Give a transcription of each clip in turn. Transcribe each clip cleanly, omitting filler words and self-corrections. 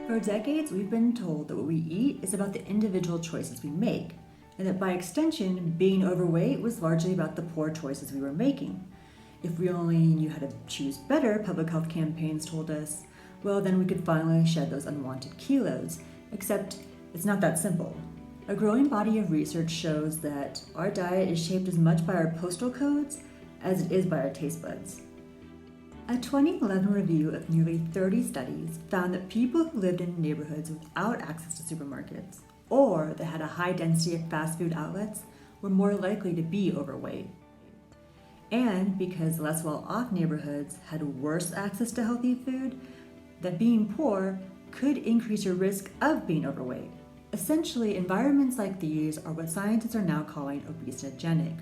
For decades, we've been told that what we eat is about the individual choices we make, and that by extension, being overweight was largely about the poor choices we were making. If we only knew how to choose better, public health campaigns told us, well, then we could finally shed those unwanted kilos. Except it's not that simple. A growing body of research shows that our diet is shaped as much by our postal codes as it is by our taste buds. A 2011 review of nearly 30 studies found that people who lived in neighborhoods without access to supermarkets or that had a high density of fast food outlets were more likely to be overweight. And because less well-off neighborhoods had worse access to healthy food, that being poor could increase your risk of being overweight. Essentially, environments like these are what scientists are now calling obesogenic,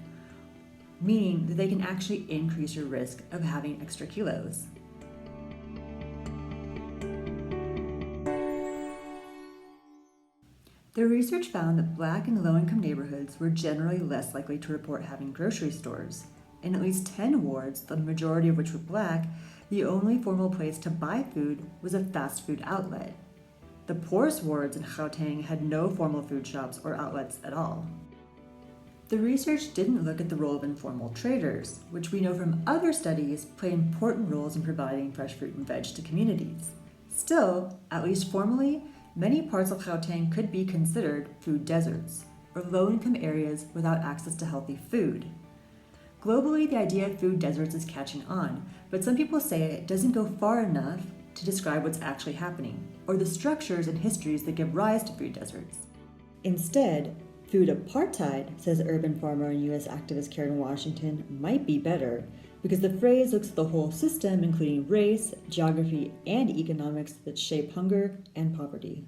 meaning that they can actually increase your risk of having extra kilos. The research found that Black and low-income neighborhoods were generally less likely to report having grocery stores. In at least 10 wards, the majority of which were Black, the only formal place to buy food was a fast food outlet. The poorest wards in Gauteng had no formal food shops or outlets at all. The research didn't look at the role of informal traders, which we know from other studies play important roles in providing fresh fruit and veg to communities. Still, at least formally, many parts of Gauteng could be considered food deserts, or low-income areas without access to healthy food. Globally, the idea of food deserts is catching on, but some people say it doesn't go far enough to describe what's actually happening, or the structures and histories that give rise to food deserts. Instead, food apartheid, says urban farmer and U.S. activist Karen Washington, might be better because the phrase looks at the whole system, including race, geography, and economics that shape hunger and poverty.